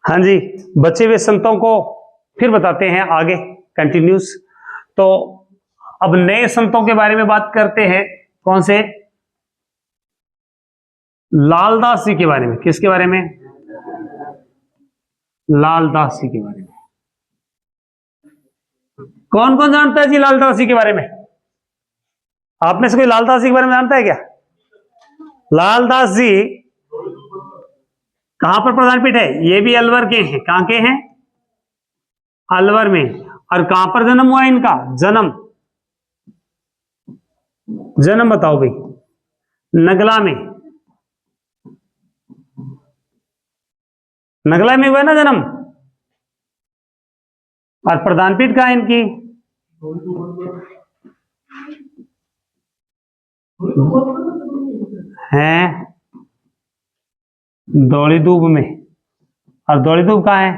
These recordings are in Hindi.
हाँ जी, बचे हुए संतों को फिर बताते हैं आगे कंटिन्यूस। तो अब नए संतों के बारे में बात करते हैं। कौन से? लालदास जी के बारे में। किसके बारे में? लालदास जी के बारे में। कौन कौन जानता है जी लालदास जी के बारे में? आप में से कोई लालदास जी के बारे में जानता है क्या? लालदास जी कहां पर प्रधानपीठ है? ये भी अलवर के हैं। कहां के हैं? अलवर में। और कहां पर जन्म हुआ इनका? जन्म जन्म बताओ भाई। नगला में। नगला में हुआ ना जन्म। और प्रधानपीठ कहां है इनकी? है दौड़ी दूब में। और दौड़ी दूब कहां है?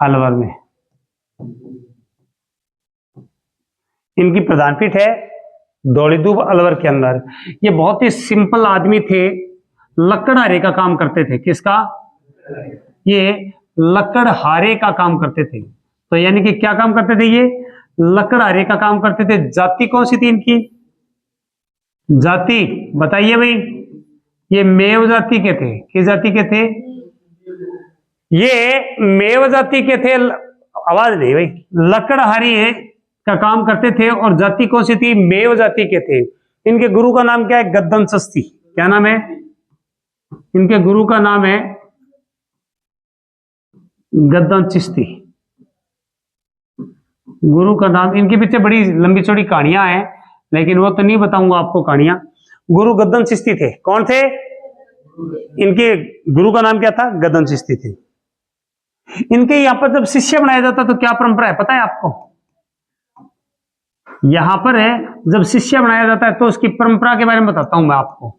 अलवर में। इनकी प्रधानपीठ है दौड़ीदूब अलवर के अंदर। ये बहुत ही सिंपल आदमी थे, लकड़हारे का काम करते थे। किसका? ये लकड़हारे का काम करते थे। तो यानी कि क्या काम करते थे ये? लकड़हारे का काम करते थे। जाति कौन सी थी इनकी? जाति बताइए भाई। ये मेव जाति के थे। किस जाति के थे? ये मेव जाति के थे। आवाज नहीं भाई। लकड़हारी का काम करते थे और जाति कौन सी थी? मेव जाति के थे। इनके गुरु का नाम क्या है? गद्दन चिश्ती। क्या नाम है इनके गुरु का? नाम है गद्दन चिश्ती। गुरु का नाम। इनके पीछे बड़ी लंबी चौड़ी कहानियां हैं, लेकिन वो तो नहीं बताऊंगा आपको कहानियां। गुरु गद्दन चिश्ती थे। कौन थे? इनके गुरु का नाम क्या था? गद्दन चिश्ती थे। इनके यहां पर जब शिष्य बनाया जाता तो क्या परंपरा है पता है आपको? यहां पर है जब शिष्य बनाया जाता है तो उसकी परंपरा के बारे में बताता हूं मैं आपको।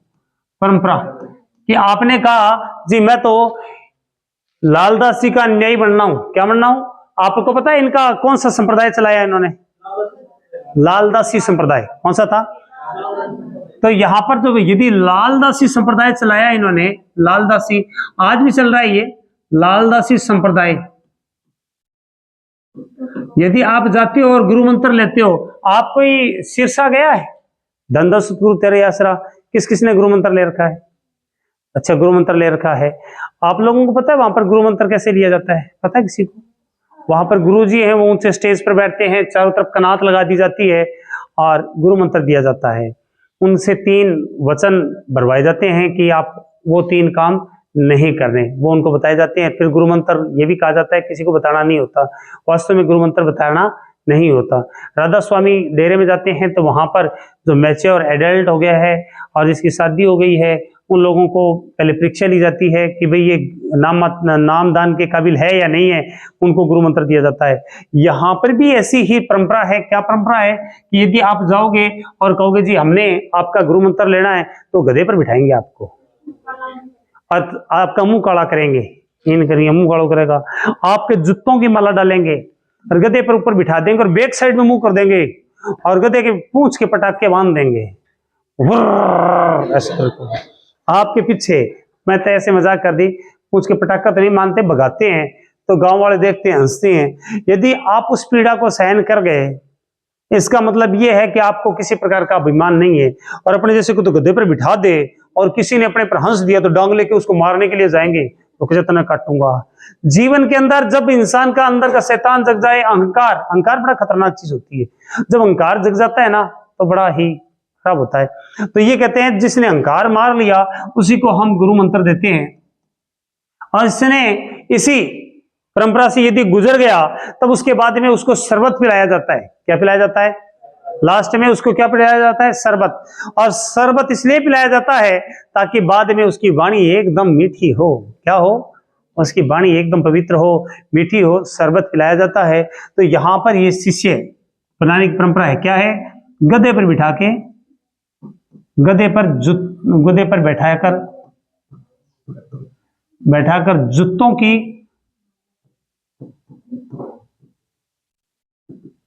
परंपरा कि आपने कहा जी मैं तो लालदास जी का अन्यायी बनना हूं। क्या बनना हूं? आपको पता है इनका कौन सा संप्रदाय चलाया इन्होंने? लालदासी संप्रदाय। कौन सा था? तो यहां पर तो यदि लालदासी संप्रदाय चलाया इन्होंने, लालदासी आज भी चल रहा है ये लालदासी संप्रदाय। यदि आप जाते हो और गुरु मंत्र लेते हो, आप कोई शीर्षा गया है? धन दस गुरु तेरे आसरा। किस किसने गुरु मंत्र ले रखा है? अच्छा, गुरु मंत्र ले रखा है। आप लोगों को पता है वहां पर गुरु मंत्र कैसे लिया जाता है? पता है किसी को? वहां पर गुरु जी हैं, वो ऊंचे स्टेज पर बैठते हैं, चारों तरफ कनात लगा दी जाती है और गुरु मंत्र दिया जाता है। उनसे 3 वचन भरवाए जाते हैं कि आप वो 3 काम नहीं करने, वो उनको बताए जाते हैं। फिर गुरु मंत्र ये भी कहा जाता है किसी को बताना नहीं होता। वास्तव में गुरु मंत्र बताना नहीं होता। राधा स्वामी डेरे में जाते हैं तो वहां पर जो मैच्योर एडल्ट हो गया है और जिसकी शादी हो गई है, उन लोगों को पहले परीक्षा ली जाती है कि भाई ये नाम दान के काबिल है या नहीं है। उनको गुरु मंत्र दिया जाता है। यहाँ पर भी ऐसी ही परंपरा है। क्या परंपरा है? कि यदि आप जाओगे और कहोगे जी हमने आपका गुरु मंत्र लेना है, तो गधे पर बिठाएंगे आपको और आपका मुंह काला करेंगे। इन करेंगे, मुंह काला करेगा। आपके जूतों की माला डालेंगे और गधे पर ऊपर बिठा देंगे और बैक साइड में मुंह कर देंगे और गधे के पूंछ के पटाखे बांध देंगे ऐसे आपके पीछे। मैं तो ऐसे मजाक कर दी, पूछ के पटाखा तो नहीं मानते, भगाते हैं तो गांव वाले देखते हैं, हंसते हैं। यदि आप उस पीड़ा को सहन कर गए, इसका मतलब यह है कि आपको किसी प्रकार का अभिमान नहीं है। और अपने जैसे को तो गधे पर बिठा दे और किसी ने अपने पर हंस दिया तो डांग लेके उसको मारने के लिए जाएंगे, तो किसे तना काटूंगा। जीवन के अंदर जब इंसान का अंदर का शैतान जग जाए, अहंकार, अहंकार बड़ा खतरनाक चीज होती है। जब अहंकार जग जाता है ना तो बड़ा ही खराब होता है। तो ये कहते हैं जिसने अहंकार मार लिया उसी को हम गुरु मंत्र देते हैं। और इसने इसी परंपरा से यदि गुजर गया तब उसके बाद में उसको शरबत पिलाया जाता है। क्या पिलाया जाता है? लास्ट में उसको क्या पिलाया जाता है? शरबत। और शरबत इसलिए पिलाया जाता है ताकि बाद में उसकी वाणी एकदम मीठी हो। क्या हो? उसकी वाणी एकदम पवित्र हो, मीठी हो। शरबत पिलाया जाता है। तो यहां पर ये शिष्य बनाने की परंपरा है। क्या है? गधे पर बिठा के, गधे पर बैठाकर जूतों की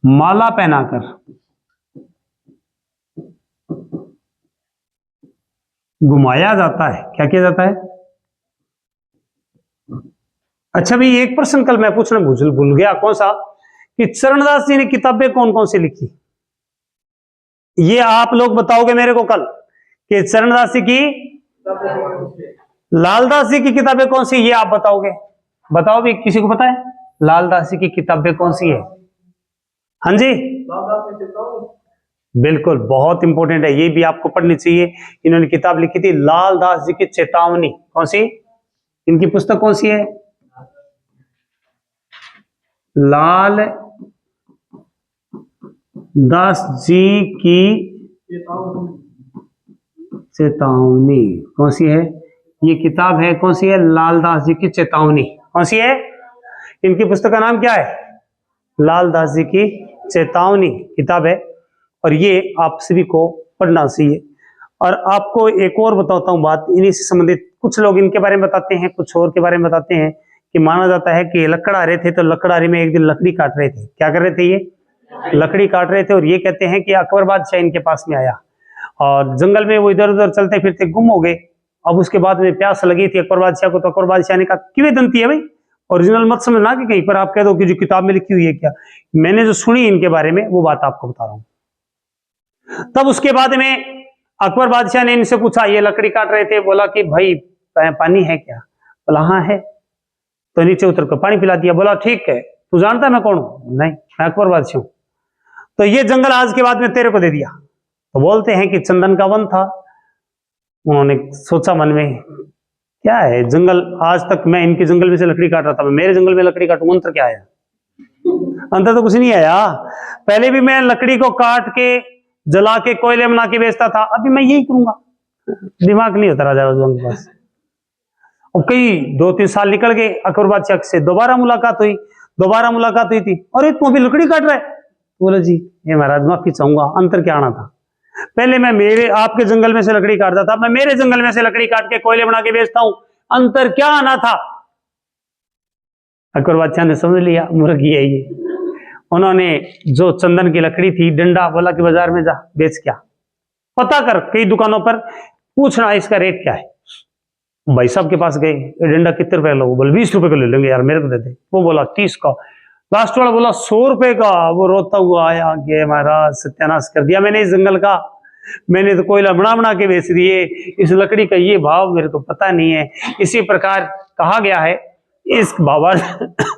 माला पहनाकर घुमाया जाता है। क्या किया जाता है? अच्छा भाई, एक प्रश्न कल मैं पूछना भूल गया, कौन सा, कि चरणदास जी ने किताबें कौन कौन सी लिखी? ये आप लोग बताओगे मेरे को कल कि चरणदास जी की, लालदास जी की किताबें कौन सी, ये आप बताओगे। बताओ भी, किसी को पता है लालदास जी की किताबें कौन सी है? हाँ जी, बिल्कुल, बहुत इंपॉर्टेंट है, ये भी आपको पढ़नी चाहिए। इन्होंने किताब लिखी थी लालदास जी की चेतावनी। कौन सी? इनकी पुस्तक कौन सी है? लाल दास जी की चेतावनी। कौन सी है ये किताब? है कौन सी है? लालदास जी की चेतावनी। कौन सी है? इनकी पुस्तक का नाम क्या है? लालदास जी की चेतावनी किताब है, और ये आप सभी को पढ़ना चाहिए। और आपको एक और बताता हूँ बात इन्हीं से संबंधित। कुछ लोग इनके बारे में बताते हैं, कुछ और के बारे में बताते हैं कि माना जाता है कि लकड़हारे थे, तो लकड़हारे में एक दिन लकड़ी काट रहे थे। क्या कर रहे थे? ये लकड़ी काट रहे थे, और ये कहते हैं कि अकबर बादशाह इनके पास में आया, और जंगल में वो इधर उधर चलते फिरते गुम हो गए। अब उसके बाद में प्यास लगी थी अकबर बादशाह को, तो अकबर बादशाह ने कहा किवेदंती है भाई, ओरिजिनल मत समझना कि कहीं पर आप कह दो कि जो किताब में लिखी हुई है। क्या मैंने जो सुनी इनके बारे में वो बात आपको बता रहा हूं। तब उसके बाद में अकबर बादशाह ने इनसे पूछा, ये लकड़ी काट रहे थे, बोला कि भाई पानी है क्या? बोला हाँ है। तो नीचे उतर कर पानी पिला दिया। बोला ठीक है, तू जानता है मैं कौन हूं? नहीं, मैं अकबर बादशाह हूं। तो ये जंगल आज के बाद में तेरे को दे दिया। तो बोलते हैं कि चंदन का वन था। उन्होंने सोचा मन में, क्या है जंगल, आज तक मैं इनके जंगल में से लकड़ी काट रहा था, मैं मेरे जंगल में लकड़ी काटूं, अंतर क्या आया? अंतर तो कुछ नहीं आया। पहले भी मैं लकड़ी को काट के जला के कोयले बना के बेचता था, अभी मैं यही करूंगा। दिमाग नहीं होता राजा रजवान के पास। और कई 2-3 साल निकल गए, अकबर बादशाह से दोबारा मुलाकात हुई। थी, अरे तू अभी लकड़ी काट रहा है? बोले जी ये महाराज माफी चाहूंगा, अंतर क्या आना था, पहले मैं मेरे आपके जंगल में से लकड़ी काटता था, मैं मेरे जंगल में से लकड़ी काट के कोयले बना के बेचता हूं, अंतर क्या आना था? अकबर बादशाह ने समझ लिया मुर्गी है ये। उन्होंने जो चंदन की लकड़ी थी, डंडा, बोला कि बाजार में जा बेच, क्या पता कर, कई दुकानों पर पूछना इसका रेट क्या है। भाई साहब के पास गए, डंडा कितने रुपए लोगे? बोले 20 रुपए का ले लेंगे यार, मेरे को दे दे। वो बोला 30 का। लास्ट वाला बोला 100 रुपए का। वो रोता हुआ आया कि महाराज सत्यानाश कर दिया मैंने इस जंगल का, मैंने तो कोयला बना बना के बेच दिए, इस लकड़ी का ये भाव मेरे को पता नहीं है। इसी प्रकार कहा गया है। इस भावार्थ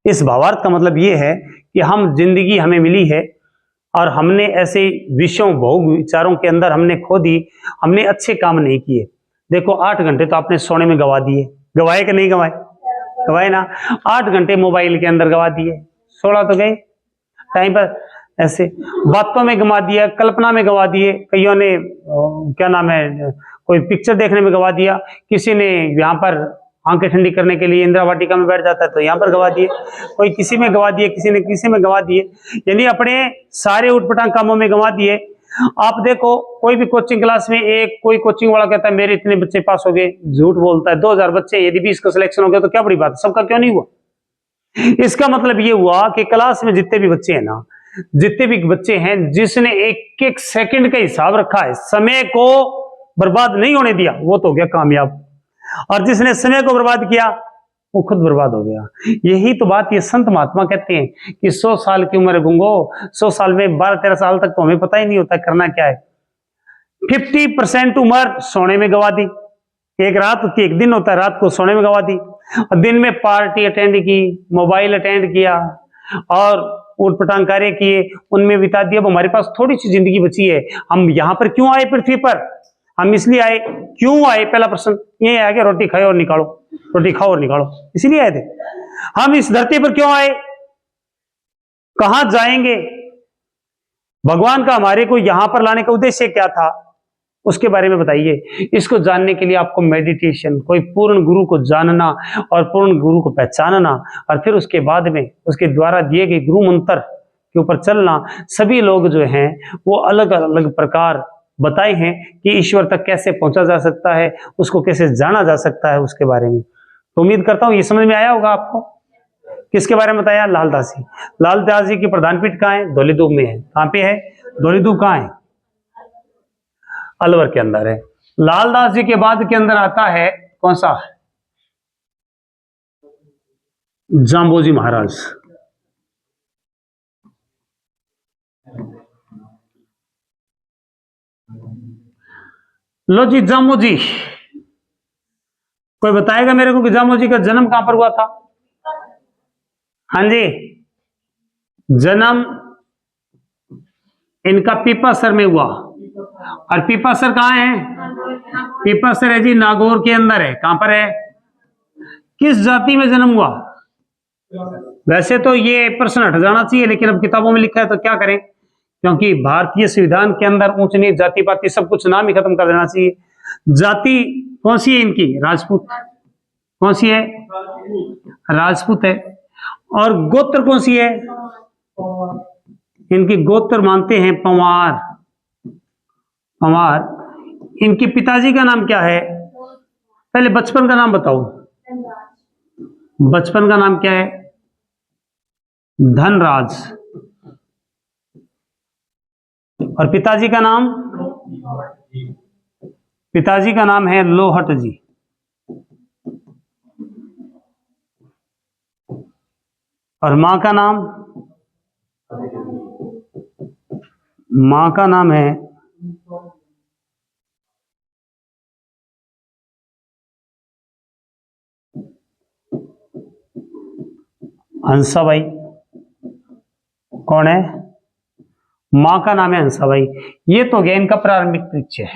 इस भावार्थ का मतलब ये है कि हम जिंदगी हमें मिली है, और हमने ऐसे विषयों भोग विचारों के अंदर हमने खो दी, हमने अच्छे काम नहीं किए। देखो 8 घंटे तो आपने सोने में गवा दिए, गवाए कि नहीं गवाए? गवाए ना। 8 घंटे मोबाइल के अंदर गवा दिए, 16 तो गए टाइम पर। ऐसे बातों में गवा दिया, कल्पना में गवा दिए, कईयों ने क्या नाम है, कोई पिक्चर देखने में गवा दिया, किसी ने यहाँ पर आंखें ठंडी करने के लिए इंदिरा वाटिका में बैठ जाता है तो यहाँ पर गवा दिए, कोई किसी में गवा दिए, किसी ने किसी में गवा दिए, यानी अपने सारे उठपटांग कामों में गवा दिए। आप देखो कोई भी कोचिंग क्लास में एक कोई कोचिंग वाला कहता है मेरे इतने बच्चे पास हो गए, झूठ बोलता है। 2000 बच्चे, यदि 20 का सिलेक्शन हो गया तो क्या बड़ी बात है, सबका क्यों नहीं हुआ? इसका मतलब ये हुआ कि क्लास में जितने भी बच्चे हैं ना, जितने भी बच्चे हैं, जिसने एक एक सेकंड का हिसाब रखा है, समय को बर्बाद नहीं होने दिया, वो तो हो गया कामयाब। और जिसने समय को बर्बाद किया वो खुद बर्बाद हो गया। यही तो बात ये संत महात्मा कहते हैं कि 100 साल की उम्र गुंगो, 100 साल में 12-13 साल तक तो हमें पता ही नहीं होता करना क्या है। 50% उम्र सोने में गवा दी, एक रात होती, एक दिन होता है, रात को सोने में गवा दी, और दिन में पार्टी अटेंड की, मोबाइल अटेंड किया, और उठपटांग कार्य किए, उनमें बिता दिया। अब हमारे पास थोड़ी सी जिंदगी बची है। हम यहां पर क्यों आए पृथ्वी पर? हम इसलिए आए, क्यों आए? पहला प्रश्न ये आया कि रोटी खाओ और निकालो, रोटी खाओ और निकालो, इसीलिए आए थे। हम इस धरती पर क्यों आए? कहां जाएंगे? भगवान का हमारे को यहां पर लाने का उद्देश्य क्या था, उसके बारे में बताइए। इसको जानने के लिए आपको मेडिटेशन, कोई पूर्ण गुरु को जानना और पूर्ण गुरु को पहचानना, और फिर उसके बाद में उसके द्वारा दिए गए गुरु मंत्र के ऊपर चलना। सभी लोग जो हैं वो अलग अलग प्रकार बताए हैं कि ईश्वर तक कैसे पहुंचा जा सकता है, उसको कैसे जाना जा सकता है, उसके बारे में। तो उम्मीद करता हूं ये समझ में आया होगा आपको। किसके बारे में बताया? लालदास जी। लालदास जी की प्रधान पीठ कहाँ है? धौलीधूप में है। कहां पे है? धौलीधूप कहाँ है? अलवर के अंदर है। लालदास जी के बाद के अंदर आता है कौन सा? जाम्बोजी महाराज। लो जी, जामोजी, कोई बताएगा मेरे को कि जामोजी का जन्म कहां पर हुआ था? हाँ जी, जन्म इनका पीपासर में हुआ। और पीपासर कहाँ है? पीपासर है जी नागौर के अंदर है। कहां पर है? किस जाति में जन्म हुआ? वैसे तो ये प्रश्न हट जाना चाहिए, लेकिन अब किताबों में लिखा है तो क्या करें, क्योंकि भारतीय संविधान के अंदर ऊंच नीच जाति पाति सब कुछ नाम ही खत्म कर देना चाहिए। जाति कौन सी है इनकी? राजपूत। कौन सी है? राजपूत है। और गोत्र कौन सी है? इनकी गोत्र मानते हैं पंवार। पंवार। इनके पिताजी का नाम क्या है? पहले बचपन का नाम बताओ। बचपन का नाम क्या है? धनराज। और पिताजी का नाम? पिताजी का नाम है लोहट जी। और मां का नाम? मां का नाम है हंसाबाई। कौन है? मां का नाम है हंसाबाई। ये तो गया इनका प्रारंभिक परिचय।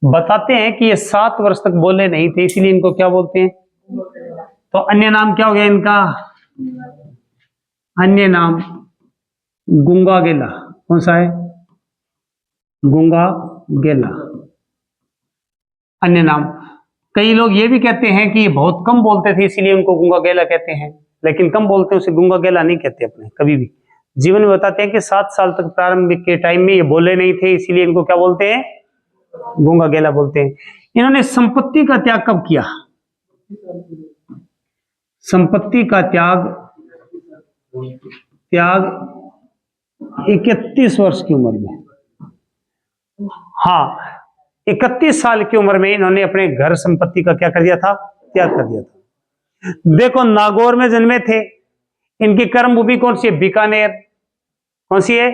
बताते हैं कि ये 7 वर्ष तक बोले नहीं थे, इसीलिए इनको क्या बोलते हैं? तो अन्य नाम क्या हो गया इनका? अन्य नाम गूंगा गेला। कौन सा है? गूंगा गेला अन्य नाम। कई लोग ये भी कहते हैं कि बहुत कम बोलते थे इसीलिए उनको गूंगा गेला कहते हैं, लेकिन कम बोलते हैं उसे गूंगा गेला नहीं कहते अपने कभी भी। जीवन में बताते हैं कि 7 साल तक प्रारंभिक के टाइम में ये बोले नहीं थे, इसीलिए इनको क्या बोलते हैं? गूंगा गेला बोलते हैं। इन्होंने संपत्ति का त्याग कब किया? संपत्ति का त्याग 31 वर्ष की उम्र में। हाँ, 31 साल की उम्र में इन्होंने अपने घर संपत्ति का क्या कर दिया था? त्याग कर दिया था। देखो, नागौर में जन्मे थे। इनकी कर्मभूमि कौन सी है? बीकानेर। कौन सी है?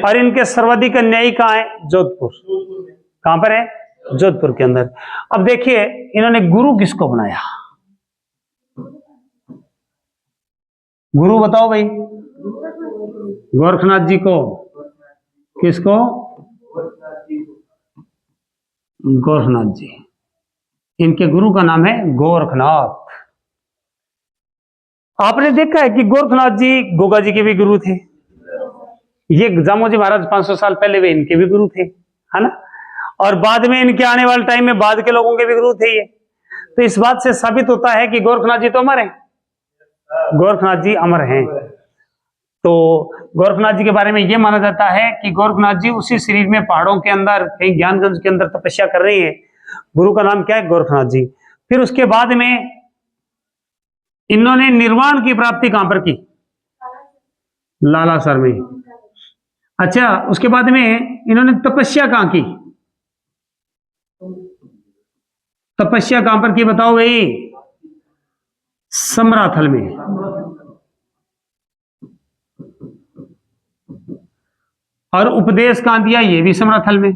और इनके सर्वाधिक न्यायी कहाँ है? जोधपुर। कहां पर है? जोधपुर के अंदर। अब देखिए, इन्होंने गुरु किसको बनाया? गुरु बताओ भाई। गोरखनाथ जी को। किसको? गोरखनाथ जी। इनके गुरु का नाम है गोरखनाथ। आपने देखा है कि गोरखनाथ जी गोगा जी के भी गुरु थे। ये जामोजी महाराज 500 साल पहले वे इनके भी गुरु थे, है ना? और बाद में इनके आने वाले टाइम में बाद के लोगों के भी गुरु थे ये। तो इस बात से साबित होता है कि गोरखनाथ जी तो अमर हैं। गोरखनाथ जी अमर हैं। तो गोरखनाथ जी के बारे में यह माना जाता है कि गोरखनाथ जी उसी शरीर में पहाड़ों के अंदर कहीं ज्ञानगंज के अंदर तपस्या कर रही है। गुरु का नाम क्या है? गोरखनाथ जी। फिर उसके बाद में इन्होंने निर्वाण की प्राप्ति कहां पर की? लालासर में। अच्छा, उसके बाद में इन्होंने तपस्या कहां की? तपस्या कहां पर की बताओ भाई? समराथल में। और उपदेश कहां दिया? ये भी समराथल में।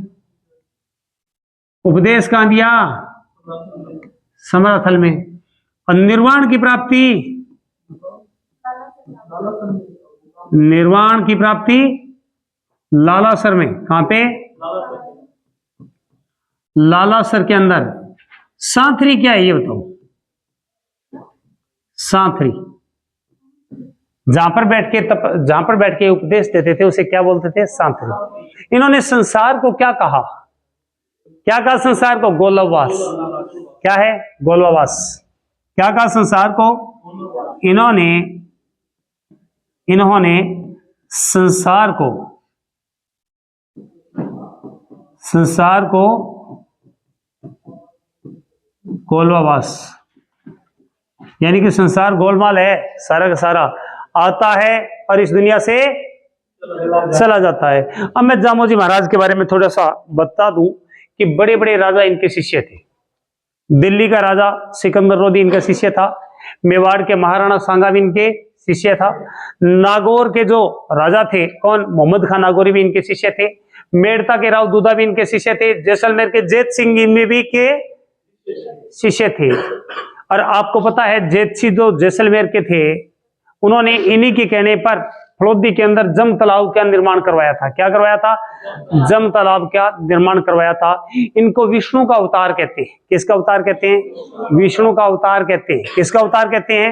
उपदेश कहां दिया? समराथल में। और निर्वाण की प्राप्ति? निर्वाण की प्राप्ति लालासर में। कहां पे? लालासर के अंदर। सांथरी क्या है ये बताओ? सांथरी जहां पर बैठ के उपदेश देते थे उसे क्या बोलते थे? सांथरी। इन्होंने संसार को क्या कहा? क्या कहा संसार को? गोलकवास। क्या है? गोलकवास। क्या कहा संसार को? इन्होंने संसार को गोलकवास, यानी कि संसार गोलमाल है, सारा का सारा आता है और इस दुनिया से चला जाता है। अब मैं जामोजी महाराज के बारे में थोड़ा सा बता दूं कि बड़े बड़े राजा इनके शिष्य थे। दिल्ली का राजा सिकंदर लोदी इनका शिष्य था। मेवाड़ के महाराणा सांगा भी इनके शिष्य था। नागौर के जो राजा थे कौन, मोहम्मद खान नागौरी भी इनके शिष्य थे। मेड़ता के राव दूधा भी इनके शिष्य थे। जैसलमेर के जेत सिंह इनमें भी के शिष्य थे। और आपको पता है जेत सिंह जो जैसलमेर के थे, उन्होंने इन्हीं के कहने पर फलोदी के अंदर जम तालाब का निर्माण करवाया था। क्या करवाया था? जम तालाब का निर्माण करवाया था। इनको विष्णु का अवतार कहते हैं। किसका अवतार कहते हैं? विष्णु का अवतार कहते हैं। किसका अवतार कहते हैं?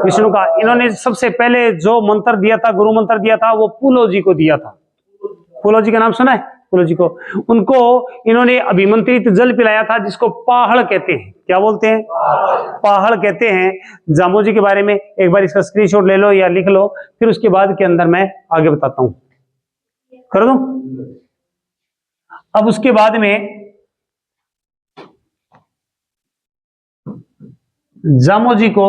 विष्णु का। इन्होंने सबसे पहले जो मंत्र दिया था, गुरु मंत्र दिया था, वो पुलो जी को दिया था। पुलो जी का नाम सुना है? पुलो जी को, उनको इन्होंने अभिमंत्रित जल पिलाया था, जिसको पाहड़ कहते हैं। क्या बोलते हैं? पाहड़ कहते हैं। जामो जी के बारे में एक बार इसका स्क्रीनशॉट ले लो या लिख लो, फिर उसके बाद के अंदर मैं आगे बताता हूं। कर दो। अब उसके बाद में जामो जी को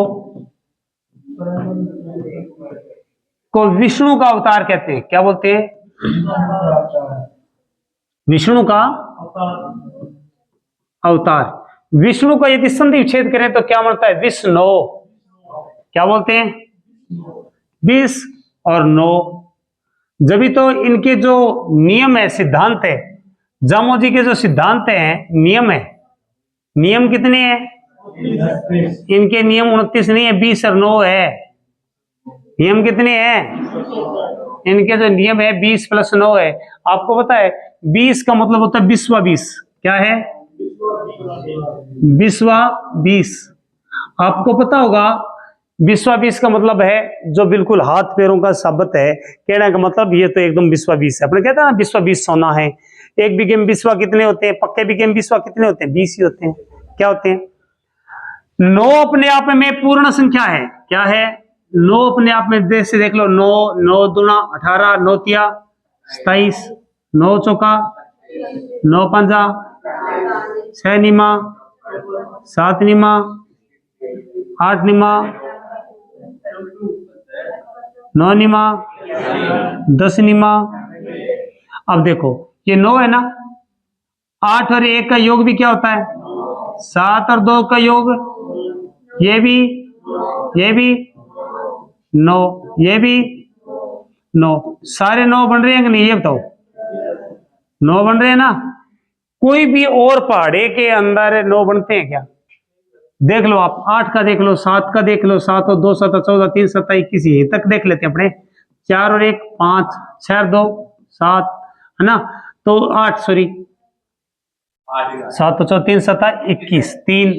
विष्णु का अवतार कहते हैं। क्या बोलते हैं? विष्णु का अवतार। विष्णु का यदि संधि विच्छेद करें तो क्या बनता है? विष्णु। क्या बोलते हैं? विष और नो। जब भी तो इनके जो नियम है, सिद्धांत है, जामो जी के जो सिद्धांत हैं, नियम है, नियम कितने हैं इनके? नियम 29 नहीं है, 20 और 9 है। नियम कितने हैं इनके? जो नियम है 20 + 9 है। आपको पता है 20 का मतलब होता है विश्वा 20। क्या है? विश्वा 20। आपको पता होगा विश्वा 20 का मतलब है जो बिल्कुल हाथ पैरों का साबित है। कहने का मतलब ये तो एकदम विश्वा 20 है। अपने कहते हैं ना विश्वा 20 सोना है। एक बीघे में विश्वा कितने होते हैं? पक्के बीघे में विश्वा कितने होते हैं? 20 ही होते हैं। क्या होते हैं? 9 अपने आप में पूर्ण संख्या है। क्या है? 9 अपने आप में से देख लो, 9, 9 दूना 18, 9 तिया 27, 9 चौका 9 पंजा 6 निमा 7 निमा 8 निमा 9 निमा 10 निमा। अब देखो ये 9 है ना, 8 और 1 का योग भी क्या होता है? 7 और 2 का योग, ये भी 9, ये भी 9। सारे 9 बन रहे हैं कि नहीं? ये बताओ। 9 बन रहे हैं ना? कोई भी और पहाड़े के अंदर 9 बनते हैं क्या? देख लो आप, 8 का देख लो, 7 का देख लो, 7 और 2 7 14, 3 7 21, यहीं तक देख लेते हैं अपने। 4 और 1 5, 6 और 2 7, है ना? तो 8, सॉरी 7 और 4 3 7 21, 3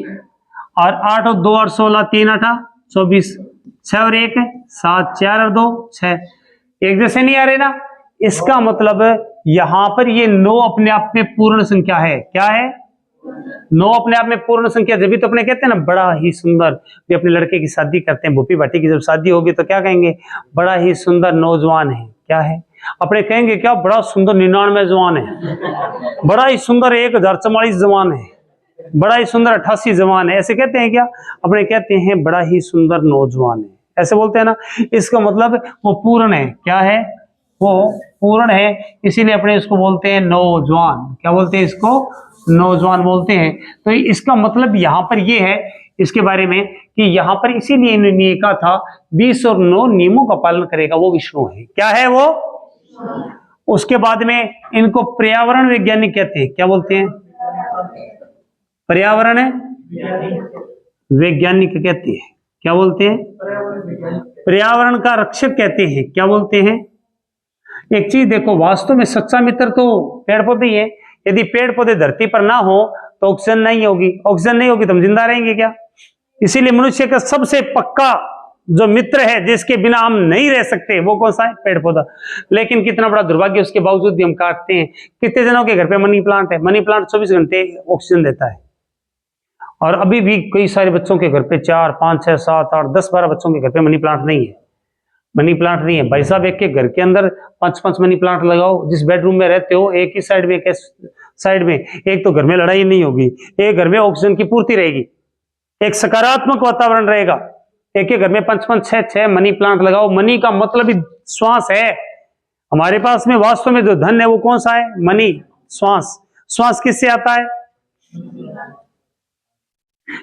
और 8 और 2 और 16, 3 8 24, 6 और 1 7, 4 और 2 6। एक जैसे नहीं आ रहे ना? इसका मतलब यहां पर ये 9 अपने आप में पूर्ण संख्या है। क्या है? 9 अपने आप में पूर्ण संख्या। जब भी तो अपने कहते हैं ना बड़ा ही सुंदर, भी अपने लड़के की शादी करते हैं, भूपी भाटी की जब शादी होगी तो क्या कहेंगे? बड़ा ही सुंदर नौजवान है। क्या है? अपने कहेंगे क्या? बड़ा सुंदर 99 जवान है, बड़ा ही सुंदर 1044 जवान है, बड़ा ही सुंदर 88 जवान है। ऐसे कहते हैं क्या? अपने कहते हैं बड़ा ही सुंदर नौजवान है, ऐसे बोलते हैं ना। इसका मतलब वो पूर्ण है। क्या है? वो पूर्ण है, इसीलिए अपने इसको बोलते हैं नौजवान। क्या बोलते हैं इसको? नौजवान बोलते हैं। तो इसका मतलब यहां पर ये है इसके बारे में कि यहां पर इसीलिए इन्होंने कहा था 20 और 9 नियमों का पालन करेगा वो विष्णु है। क्या है वो? उसके बाद में इनको पर्यावरण वैज्ञानिक कहते हैं। क्या बोलते हैं? पर्यावरण वैज्ञानिक कहते हैं। क्या बोलते हैं? पर्यावरण का रक्षक कहते हैं। क्या बोलते हैं? एक चीज देखो, वास्तव में सच्चा मित्र तो पेड़ पौधे ही है। यदि पेड़ पौधे धरती पर ना हो तो ऑक्सीजन नहीं होगी, ऑक्सीजन नहीं होगी तो हम जिंदा रहेंगे क्या? इसीलिए मनुष्य का सबसे पक्का जो मित्र है जिसके बिना हम नहीं रह सकते वो कौन सा है? पेड़ पौधा। लेकिन कितना बड़ा दुर्भाग्य, उसके बावजूद भी हम काटते हैं। कितने जनों के घर पे मनी प्लांट है? मनी प्लांट 24 घंटे ऑक्सीजन देता है। और अभी भी कई सारे बच्चों के घर पे 4 5 6 7 8 10 12 बच्चों के घर पे मनी प्लांट नहीं है। मनी प्लांट नहीं है भाई साहब। एक के घर के अंदर 5 मनी प्लांट लगाओ। जिस बेडरूम में रहते हो एक ही साइड में, एक साइड में, एक तो घर में लड़ाई नहीं होगी, एक घर में ऑक्सीजन की पूर्ति रहेगी, एक सकारात्मक वातावरण रहेगा। एक के घर में 5 6 मनी प्लांट लगाओ। मनी का मतलब ही श्वास है। हमारे पास में वास्तव में जो धन है वो कौन सा है? मनी, श्वास। श्वास किससे आता है?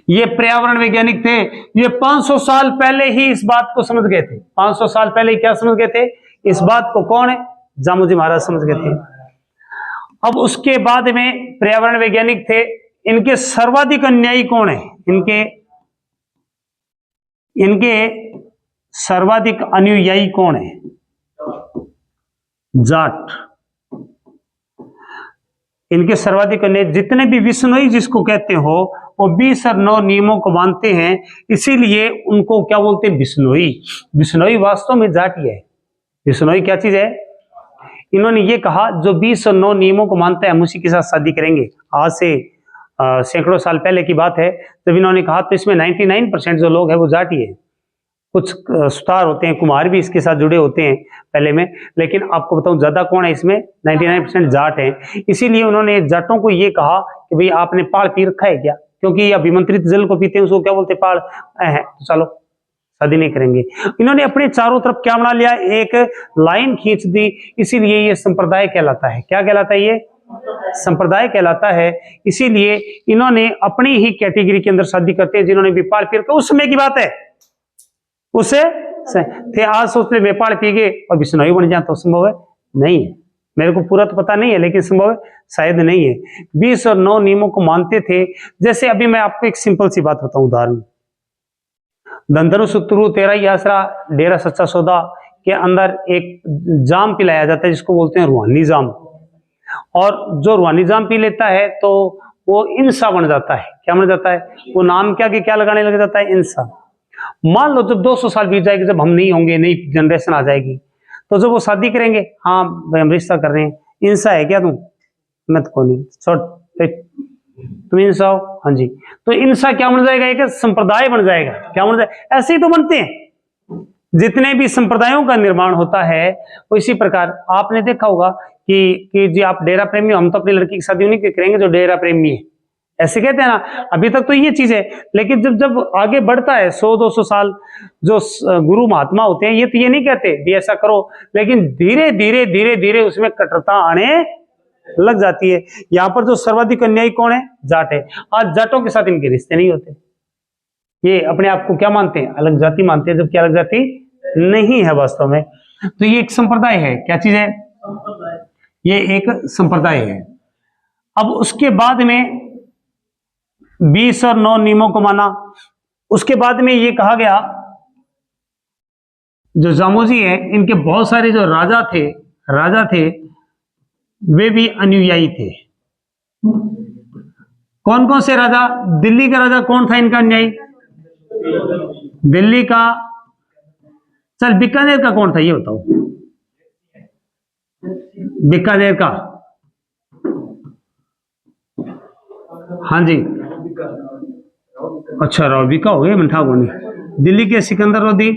ये पर्यावरण वैज्ञानिक थे, ये 500 साल पहले ही इस बात को समझ गए थे। 500 साल पहले क्या समझ गए थे इस बात को? कौन है? जामोजी महाराज समझ गए थे। अब उसके बाद में पर्यावरण वैज्ञानिक थे, इनके सर्वाधिक अनुयायी कौन है? इनके सर्वाधिक अनुयायी कौन है? जाट। इनके सर्वाधिक अनुयायी जितने भी विश्नोई जिसको कहते हो, वो 20 और 9 नियमों को मानते हैं, इसीलिए उनको क्या बोलते हैं? बिश्नोई। बिश्नोई वास्तव में जाट ही है। बिश्नोई क्या चीज है? इन्होंने ये कहा जो 20 और 9 नियमों को मानता है हम उसी के साथ शादी करेंगे। आज से सैकड़ों साल पहले की बात है जब इन्होंने कहा, तो इसमें 99% जो लोग हैं वो जाट ही है। कुछ सुतार होते हैं, कुम्हार भी इसके साथ जुड़े होते हैं पहले में, लेकिन आपको बताऊं ज्यादा कौन है इसमें? 99% जाट है। इसीलिए उन्होंने जाटों को ये कहा कि भाई आपने पाड़ पी रखा है क्या? क्योंकि अभिमंत्रित जल को पीते हैं, उसको क्या बोलते? पाड़ है। तो चलो शादी नहीं करेंगे। इन्होंने अपने चारों तरफ क्या बना लिया? एक लाइन खींच दी। इसीलिए ये संप्रदाय कहलाता है। क्या कहलाता है? ये संप्रदाय कहलाता है। इसीलिए इन्होंने अपनी ही कैटेगरी के अंदर शादी करते हैं जिन्होंने भी पाड़ पी रखा। उस समय की बात है, उसे थे। आज सोचते वेपाड़ पी गए और बिश्नोई बन जाए तो संभव है? नहीं है। मेरे को पूरा तो पता नहीं है, लेकिन संभव है? शायद नहीं है। 20 और 9 नियमों को मानते थे। जैसे अभी मैं आपको एक सिंपल सी बात बताऊं, उदाहरण। धनधनु सुतरु तेरा ही आसरा डेरा सच्चा सौदा के अंदर एक जाम पिलाया जाता है जिसको बोलते हैं रूहानी जाम, और जो रूहानी जाम पी लेता है तो वो इंसा बन जाता है। क्या बन जाता है? वो नाम क्या लगाने लग जाता है? इंसा। मान लो जब 200 साल बीत जाएगी, जब हम नहीं होंगे, नई जनरेशन आ जाएगी, तो जब वो शादी करेंगे, हाँ भाई हम रिश्ता कर रहे हैं, इंसा है क्या तुम? मैं तो कौन नहीं, तुम इंसा हो? हाँ जी। तो इंसा क्या बन जाएगा? एक संप्रदाय बन जाएगा। क्या बन जाएगा? ऐसे ही तो बनते हैं जितने भी संप्रदायों का निर्माण होता है। वो इसी प्रकार आपने देखा होगा कि जी आप डेरा प्रेमी हो, हम तो अपनी लड़की की शादी नहीं करेंगे जो डेरा प्रेमी है, ऐसे कहते हैं ना। अभी तक तो ये चीज है, लेकिन जब जब आगे बढ़ता है 100-200 साल, जो गुरु महात्मा होते हैं, ये तो ये नहीं कहते भी ऐसा करो, लेकिन धीरे धीरे धीरे धीरे उसमें कट्टरता आने लग जाती है। यहाँ पर जो सर्वाधिक अन्यायी कौन है? जाट है। आज जाटों के साथ इनके रिश्ते नहीं होते। ये अपने आप को क्या मानते हैं? अलग जाति मानते हैं, जबकि अलग जाति नहीं है वास्तव में। तो ये एक संप्रदाय है। क्या चीज है? ये एक संप्रदाय है। अब उसके बाद में 20 और 9 नियमों को माना। उसके बाद में ये कहा गया, जो जामोजी है, इनके बहुत सारे जो राजा थे वे भी अनुयायी थे। कौन कौन से राजा? दिल्ली का राजा कौन था इनका अनुयायी? दिल्ली का, चल बीकानेर का कौन था ये बताओ? बीकानेर का, हाँ जी, अच्छा रौबी का हो गया, मंठा गोनी। दिल्ली के सिकंदर लोदी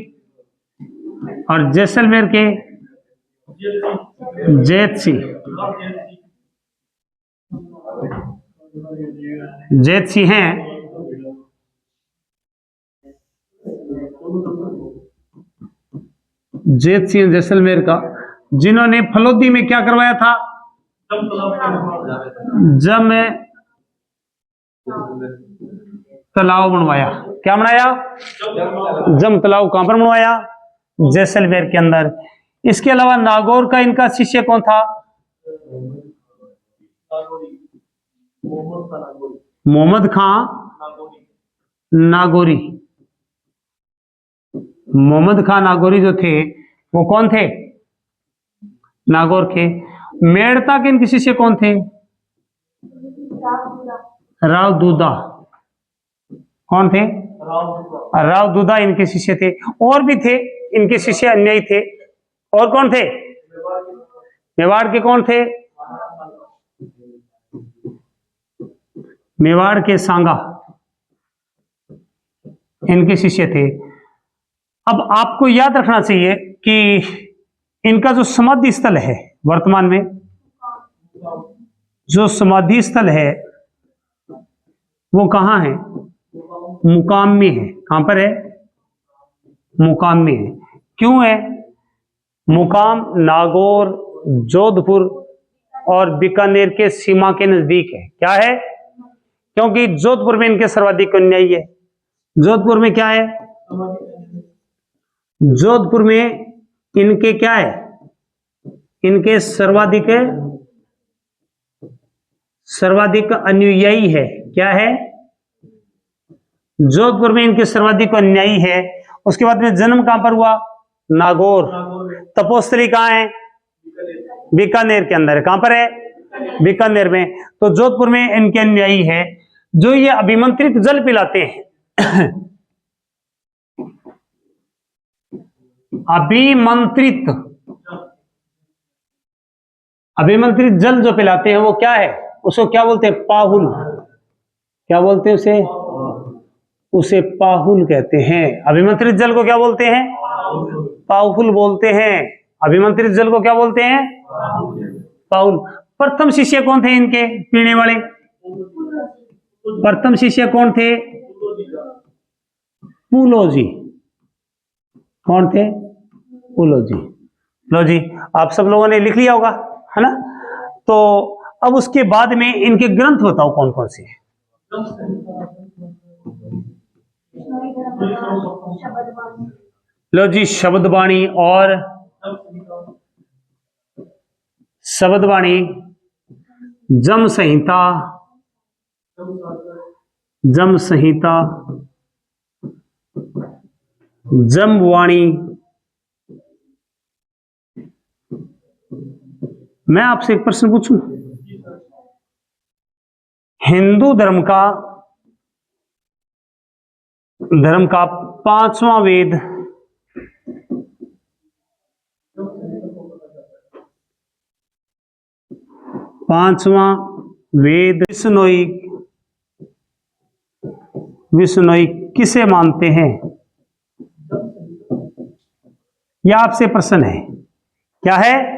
और जैसलमेर के जैत सिंह हैं। जैत सिंह जैसलमेर का, जिन्होंने फलोदी में क्या करवाया था? जम तालाब बनवाया। क्या बनाया? जम तालाब। कहां पर बनवाया? जैसलमेर के अंदर। इसके अलावा नागौर का इनका शिष्य कौन था? मोहम्मद खां नागौरी। मोहम्मद खां नागौरी जो थे वो कौन थे? नागौर के। मेड़ता के इनके शिष्य कौन थे? राव दूदा। कौन थे? राव दूदा इनके शिष्य थे। और भी थे इनके शिष्य, अन्य थे। और कौन थे? मेवाड़ के कौन थे? मेवाड़ के सांगा इनके शिष्य थे। अब आपको याद रखना चाहिए कि इनका जो समाधि स्थल है, वर्तमान में जो समाधि स्थल है वो कहां है? मुकाम में है। कहां पर है? मुकाम में है। क्यों है मुकाम? नागौर, जोधपुर और बीकानेर के सीमा के नजदीक है। क्या है? क्योंकि जोधपुर में इनके सर्वाधिक अनुयायी है। जोधपुर में क्या है? जोधपुर में इनके क्या है? इनके सर्वाधिक अनुयायी है। क्या है? जोधपुर में इनके सर्वाधिक अनुयायी है। उसके बाद में जन्म कहां पर हुआ? नागौर। तपोस्थली कहां है? बीकानेर के अंदर है। कहां पर है? बीकानेर में। तो जोधपुर में इनके अनुयायी है जो ये अभिमंत्रित जल पिलाते हैं। अभिमंत्रित जल जो पिलाते हैं वो क्या है? उसको क्या बोलते हैं? पाहुल। क्या बोलते हैं उसे? उसे पाहुल कहते हैं। अभिमंत्रित जल को क्या बोलते हैं? पाहुल बोलते हैं। अभिमंत्रित जल को क्या बोलते हैं? पाहुल। प्रथम शिष्य कौन थे इनके पीने वाले? प्रथम शिष्य कौन थे? पुलोजी। कौन थे? पुलोजी। लो जी, आप सब लोगों ने लिख लिया होगा, है ना? तो अब उसके बाद में इनके ग्रंथ बताओ कौन कौन से हैं। लो जी, शब्दवाणी और शब्दवाणी, जम संहिता, जमवाणी। मैं आपसे एक प्रश्न पूछूं? हिंदू धर्म का पांचवा वेद विश्नोई किसे मानते हैं? यह आपसे प्रश्न है। क्या है?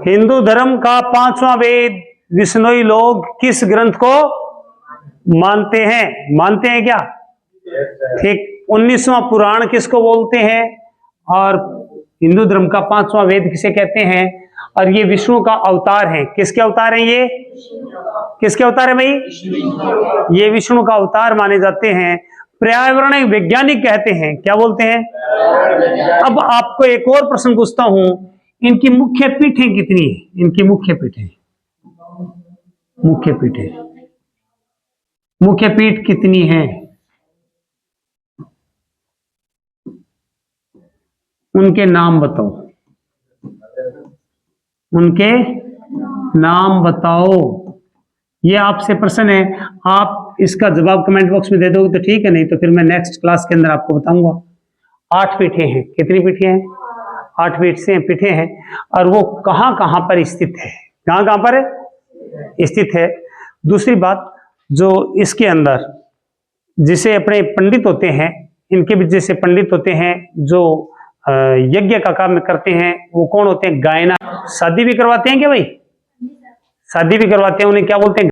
हिंदू धर्म का पांचवा वेद विश्नोई लोग किस ग्रंथ को मानते हैं? मानते हैं क्या? ठीक। 19वां पुराण किसको बोलते हैं? और हिंदू धर्म का पांचवा वेद किसे कहते हैं? और ये विष्णु का अवतार है। किसके अवतार हैं ये? किसके अवतार है भाई? ये विष्णु का अवतार माने जाते हैं। पर्यावरण वैज्ञानिक कहते हैं। क्या बोलते हैं? अब आपको एक और प्रश्न पूछता हूं, इनकी मुख्य पीठें कितनी है? इनकी मुख्य पीठ कितनी है? उनके नाम बताओ। उनके नाम बताओ। ये आपसे प्रश्न है। आप इसका जवाब कमेंट बॉक्स में दे दोगे तो ठीक है, नहीं तो फिर मैं नेक्स्ट क्लास के अंदर आपको बताऊंगा। 8 पीठें हैं। कितनी पीठें हैं? 8 पीठें हैं। और वो कहां कहां पर स्थित है? कहां पर स्थित है? दूसरी बात, जो इसके अंदर जिसे अपने पंडित होते हैं, इनके भी जैसे पंडित होते हैं जो यज्ञ का काम करते हैं, वो कौन होते हैं? गायना। शादी भी करवाते हैं क्या भाई? शादी भी करवाते हैं। उन्हें क्या बोलते हैं?